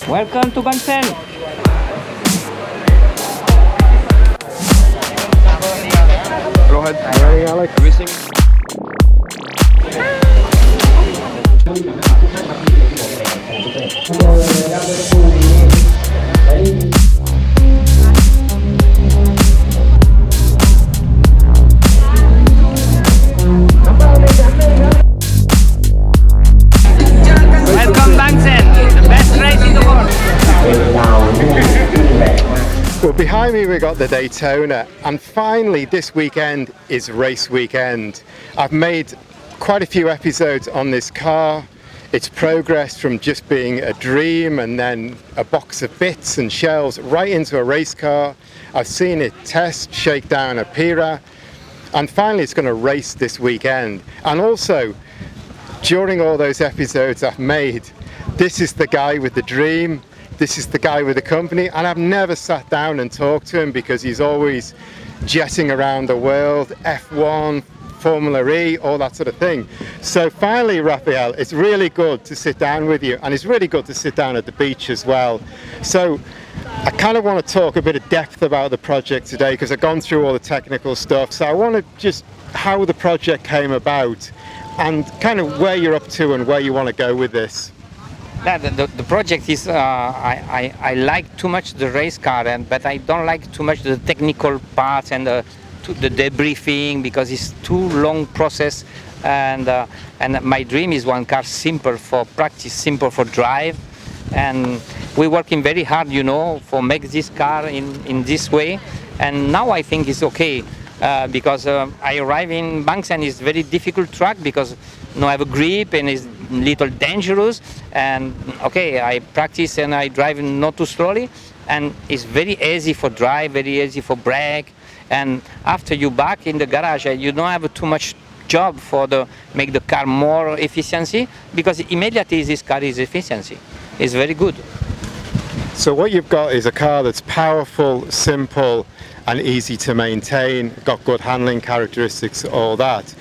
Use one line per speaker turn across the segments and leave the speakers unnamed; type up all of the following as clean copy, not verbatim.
Welcome to Bangsaen.
Go ahead. Ready, Alex? Everything.
Welcome Bangsaen, the best race in the world.
Well, behind me we got the Daytona, and finally this weekend is race weekend. I've made quite a few episodes on this car. It's progressed from just being a dream and then a box of bits and shells right into a race car. I've seen it test, shake down a Pira, and finally it's going to race this weekend. And also, during all those episodes I've made, this is the guy with the dream, this is the guy with the company, and I've never sat down and talked to him because he's always jetting around the world, F1, Formula E, all that sort of thing. So finally, Rafael, it's really good to sit down with you, and it's really good to sit down at the beach as well. So I kind of want to talk a bit of depth about the project today because I've gone through all the technical stuff. So I want to just how the project came about and kind of where you're up to and where you want to go with this.
The project is, I like too much the race car, but I don't like too much the technical parts and the debriefing because it's too long process. And my dream is one car simple for practice, simple for drive. And we're working very hard, you know, for make this car in this way. And now I think it's okay. Because I arrive in Bangsaen is very difficult track because no have a grip and it's little dangerous, and okay, I practice and I drive not too slowly, and it's very easy for drive, very easy for brake. And after you back in the garage, you don't have too much job for make the car more efficiency, because immediately this car is efficiency. It's very good.
So what you've got is a car that's powerful, simple and easy to maintain, got good handling characteristics, all that.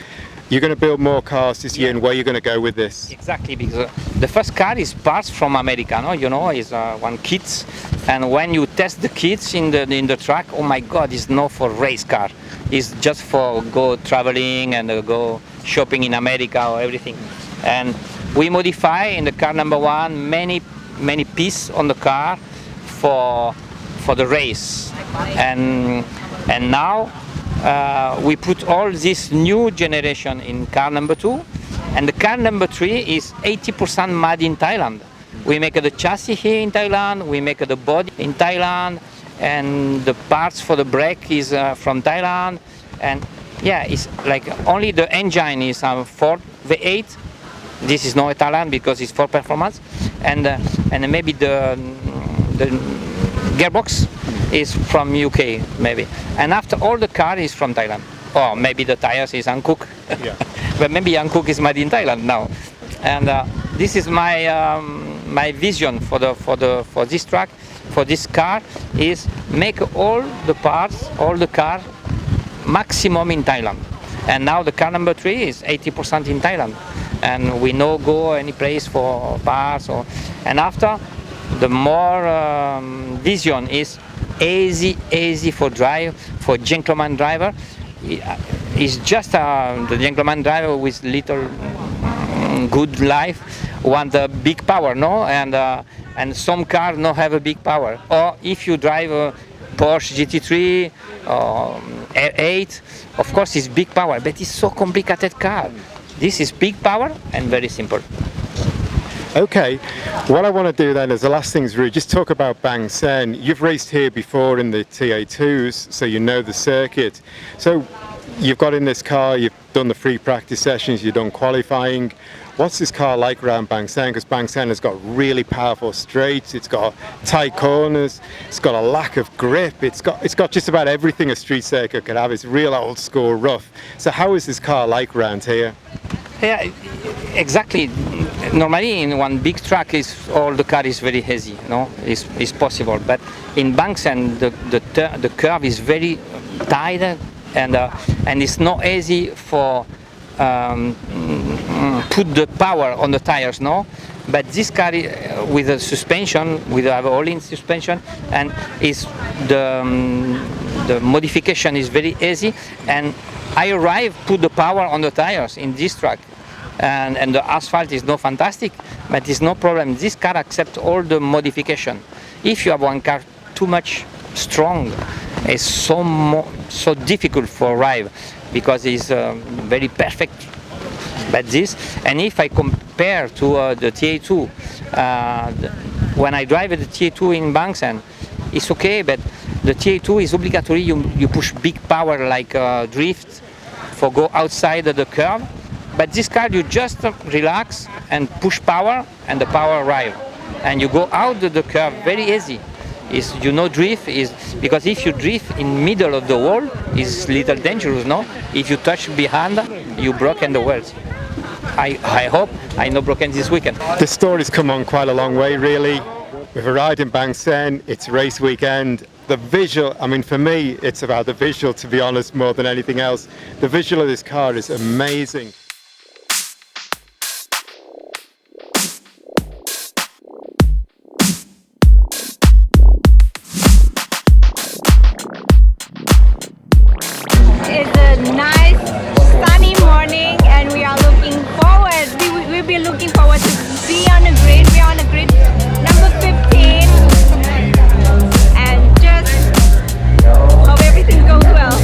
You're going to build more cars this year, and where you're going to go with this?
Exactly, because the first car is parts from America, no? You know, is one kits, and when you test the kits in the track, oh my God, it's not for race car. It's just for go traveling and go shopping in America or everything. And we modify in the car number one many pieces on the car for the race, and now we put all this new generation in car number 2, and the car number 3 is 80% made in Thailand. We make the chassis here in Thailand, we make the body in Thailand, and the parts for the brake is from Thailand. And yeah, it's like only the engine is Ford V8. This is not Italian because it's for performance, and maybe the gearbox is from UK maybe, and after all the car is from Thailand, or maybe the tires is uncooked. Yeah. But maybe uncooked is made in Thailand now. And this is my vision for this track, for this car, is make all the parts, all the car maximum in Thailand. And now the car number 3 is 80% in Thailand, and we no go any place for parts. And after, the more vision is easy for drive, for gentleman driver. It's just the gentleman driver with little good life want a big power, no? And some cars no have a big power. Or if you drive a Porsche GT3 or R8, of course it's big power, but it's so complicated car. This is big power and very simple.
Okay, what I want to do then is the last thing is really just talk about Bangsaen. You've raced here before in the TA2s, so you know the circuit. So you've got in this car, you've done the free practice sessions, you've done qualifying. What's this car like around Bangsaen? Because Bangsaen has got really powerful straights, it's got tight corners, it's got a lack of grip, it's got just about everything a street circuit could have. It's real old school rough. So how is this car like around here?
Yeah, exactly. Normally in one big track all the car is very easy, no? It's possible. But in Bangsaen the curve is very tight, and it's not easy for put the power on the tires, no? But this car with a suspension, with a all-in suspension, and is the modification is very easy. And I arrive, put the power on the tires in this track, and the asphalt is not fantastic, but it's no problem. This car accepts all the modification. If you have one car too much strong, it's so difficult for arrive because it's very perfect. But this, and if I compare to the TA2, when I drive the TA2 in Bangsaen, it's okay, but the TA2 is obligatory. You push big power like drift for go outside of the curve. But this car, you just relax and push power, and the power arrive, and you go out of the curve very easy. Is drift is because if you drift in middle of the wall, is little dangerous. No, if you touch behind, you broken the wheels. I hope I not broken this weekend.
The story's come on quite a long way, really. We've arrived in Bangsaen, it's race weekend. The visual, I mean, for me, it's about the visual, to be honest, more than anything else. The visual of this car is amazing.
It's a nice sunny morning and we are looking forward. We'll be looking forward to be on the grid. We're on the grid number 15 and just hope everything goes well.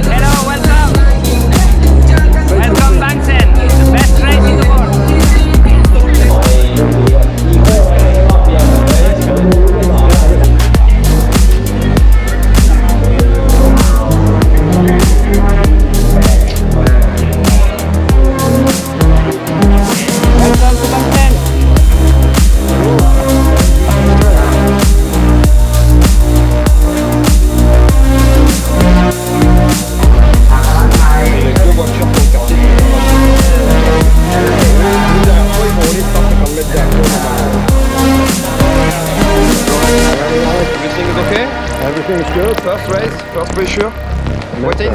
Hello, welcome. Welcome Bangsaen, the best race in the world. Welcome to Bangsaen.
Everything is okay?
Everything is good.
First race, first pressure. Waiting.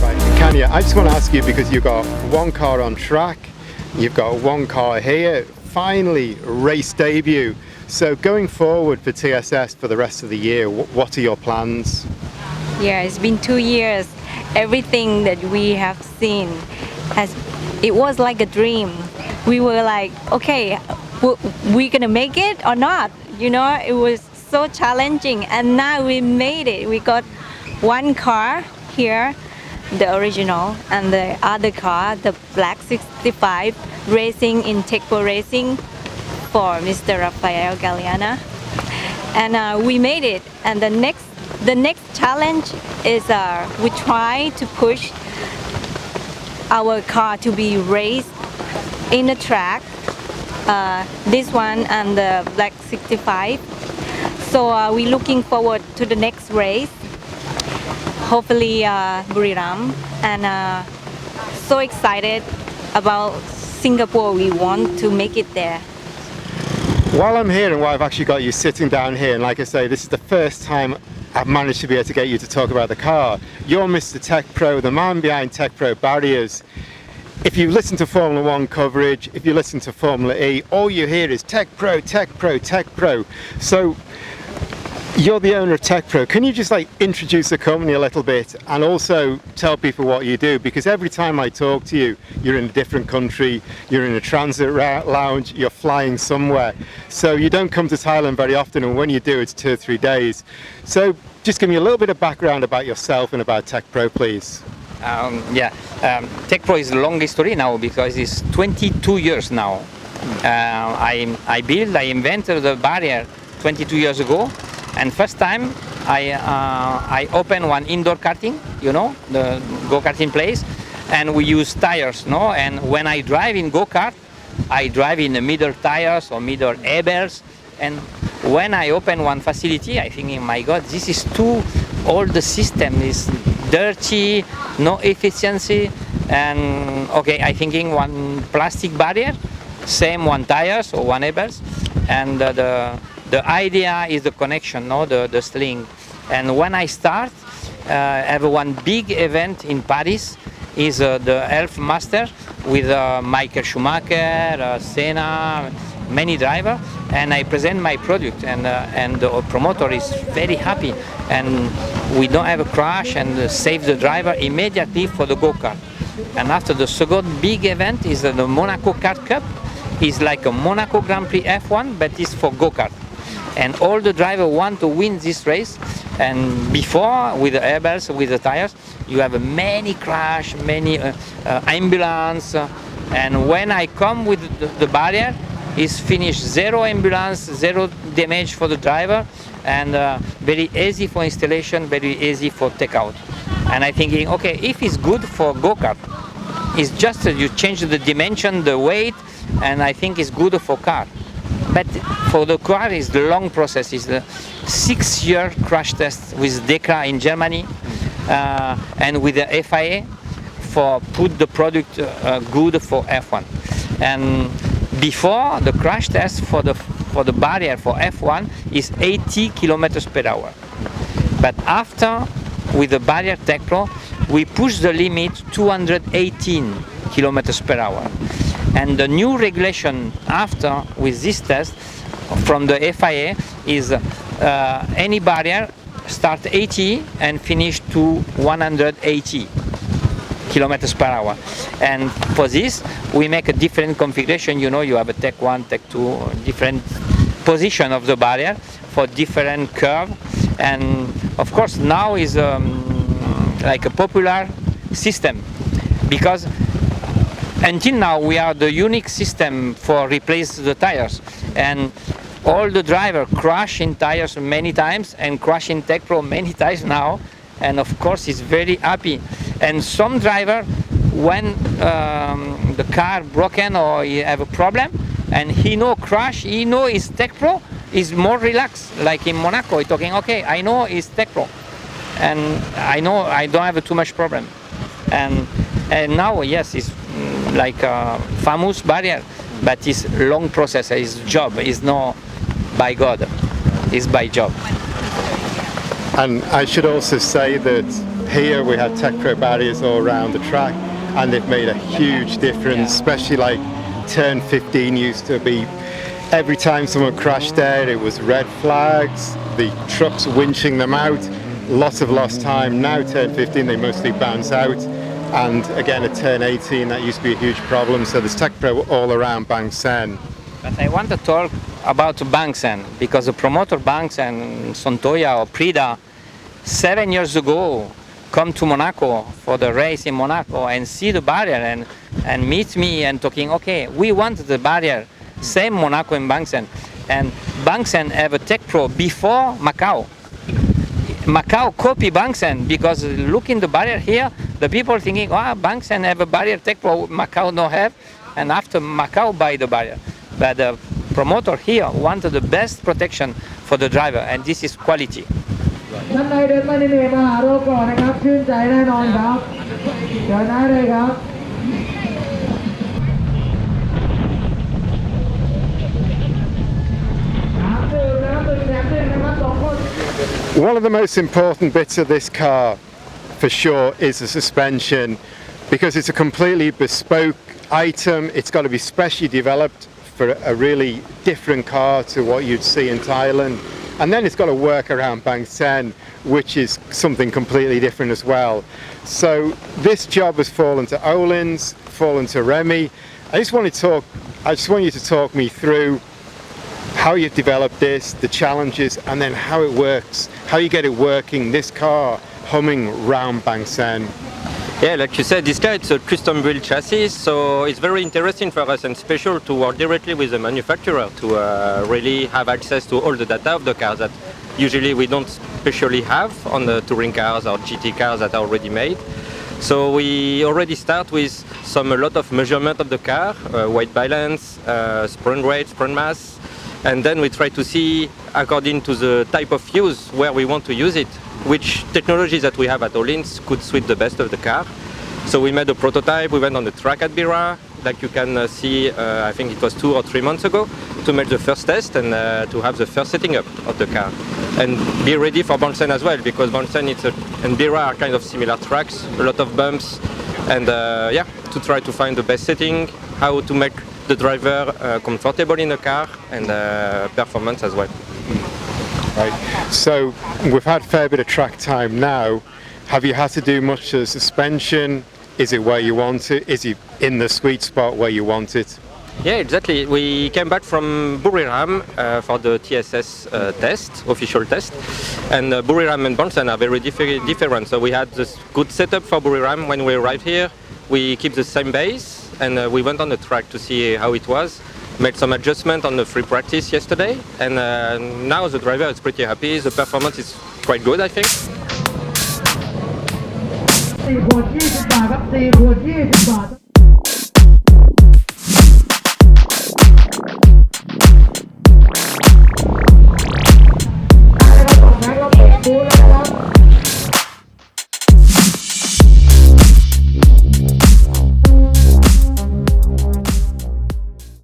Right, Kanya, I just want to ask you, because you've got one car on track, you've got one car here, finally race debut. So going forward for TSS for the rest of the year, what are your plans?
Yeah, it's been 2 years. Everything that we have seen it was like a dream. We were like, okay, we gonna make it or not? You know, it was so challenging, and now we made it. We got one car here, the original, and the other car, the Black 65, racing in TECPRO Racing for Mr. Rafael Galiana. And we made it. And the next challenge is we try to push our car to be raced in the track. This one and the Black 65. So we're looking forward to the next race. Hopefully Buriram, and so excited about Singapore. We want to make it there.
While I'm here, and while I've actually got you sitting down here, and like I say, this is the first time I've managed to be able to get you to talk about the car. You're Mr. TECPRO, the man behind TECPRO Barriers. If you listen to Formula 1 coverage, if you listen to Formula E, all you hear is TECPRO, TECPRO, TECPRO. So you're the owner of TECPRO. Can you just introduce the company a little bit and also tell people what you do? Because every time I talk to you, you're in a different country, you're in a transit lounge, you're flying somewhere. So you don't come to Thailand very often, and when you do, it's 2 or 3 days. So just give me a little bit of background about yourself and about TECPRO, please.
TECPRO is a long history now because it's 22 years now. I invented the barrier 22 years ago, and first time I opened one indoor karting, you know, the go-karting place, and we use tires, no? And when I drive in go-kart, I drive in the middle tires or middle airbags, and when I open one facility, I think, my God, this is too, all the system is dirty, no efficiency, and okay, I thinking one plastic barrier, same one tires or one airbags, and the idea is the connection, no, the sling. And when I start, have one big event in Paris, is the Elf Master with Michael Schumacher, Senna, many drivers, and I present my product, and the promoter is very happy, and we don't have a crash, and save the driver immediately for the go-kart. And after the second big event is the Monaco Kart Cup, is like a Monaco Grand Prix F1, but it's for go-kart. And all the drivers want to win this race, and before, with the airbags, with the tires, you have many crash, many ambulance, and when I come with the barrier, it's finished, zero ambulance, zero damage for the driver, and very easy for installation, very easy for takeout. And I'm thinking, okay, if it's good for go-kart, it's just you change the dimension, the weight, and I think it's good for car. But for the car, it's the long process. It's the 6-year crash test with DECRA in Germany, and with the FIA for put the product good for F1. And before, the crash test for the barrier for F1 is 80 kilometers per hour. But after, with the barrier TECPRO, we push the limit 218 kilometers per hour. And the new regulation after, with this test from the FIA, is any barrier start 80 and finish to 180 kilometers per hour. And for this, we make a different configuration. You know, you have a Tech 1, Tech 2, different position of the barrier for different curve. And of course, now is like a popular system, because until now we are the unique system for replace the tires, and all the driver crash in tires many times and crash in TECPRO many times now, and of course he's very happy. And some driver, when the car broken or he have a problem and he know crash, he know his TECPRO, is more relaxed. Like in Monaco, he's talking, okay, I know it's TECPRO, and I know I don't have too much problem. And now, yes, it's like a famous barrier, but it's long process. It's job. It's not by God. It's by job.
And I should also say that here we had TECPRO barriers all around the track, and they've made a huge difference, especially like turn 15 used to be, every time someone crashed there, it was red flags, the trucks winching them out, lots of lost time. Now turn 15, they mostly bounce out. And again, at turn 18, that used to be a huge problem. So there's TECPRO all around Bangsaen.
But I want to talk about Bangsaen, because the promoter Bangsaen, Sontoya or Prida, 7 years ago, come to Monaco for the race in Monaco and see the barrier and meet me and talking, okay, we want the barrier, same Monaco and Bangsaen. And Bangsaen have a TECPRO before Macau. Macau copy Bangsaen, because look in the barrier here, the people thinking, Bangsaen have a barrier TECPRO, Macau no have, and after Macau buy the barrier. But the promoter here wanted the best protection for the driver, and this is quality.
ท่านใดเดินมาเหนื่อยมาหาเราก่อนนะครับชื่นใจแน่นอนครับเชิญได้เลยครับ
One of the most important bits of this car, for sure, is the suspension, because it's a completely bespoke item. It's got to be specially developed for a really different car to what you'd see in Thailand. And then it's got to work around Bangsaen, which is something completely different as well. So this job has fallen to Olin's, fallen to Remy. I just want you to talk me through how you've developed this, the challenges, and then how it works, how you get it working, this car humming round Bangsaen.
Yeah, like you said, this car, it's a custom built chassis, so it's very interesting for us and special to work directly with the manufacturer to really have access to all the data of the cars that usually we don't specially have on the touring cars or GT cars that are already made. So we already start with a lot of measurement of the car, weight balance, sprung rate, sprung mass, and then we try to see, according to the type of use, where we want to use it, which technologies that we have at Olins could suit the best of the car. So we made a prototype, we went on the track at Bira, like you can see, I think it was 2 or 3 months ago, to make the first test and to have the first setting up of the car. And be ready for Bangsaen as well, because Bangsaen and Bira are kind of similar tracks, a lot of bumps, and yeah, to try to find the best setting, how to make the driver comfortable in the car, and performance as well.
Right. So we've had a fair bit of track time now. Have you had to do much to suspension? Is it where you want it? Is it in the sweet spot where you want it?
Yeah, exactly. We came back from Buriram for the TSS test, official test. And Buriram and Bangsaen are very different. So we had this good setup for Buriram when we arrived here. We keep the same base and we went on the track to see how it was. Made some adjustment on the free practice yesterday. And now the driver is pretty happy. The performance is quite good, I think.
4 ขวด 20 บาทครับ 4 ขวด 20 บาท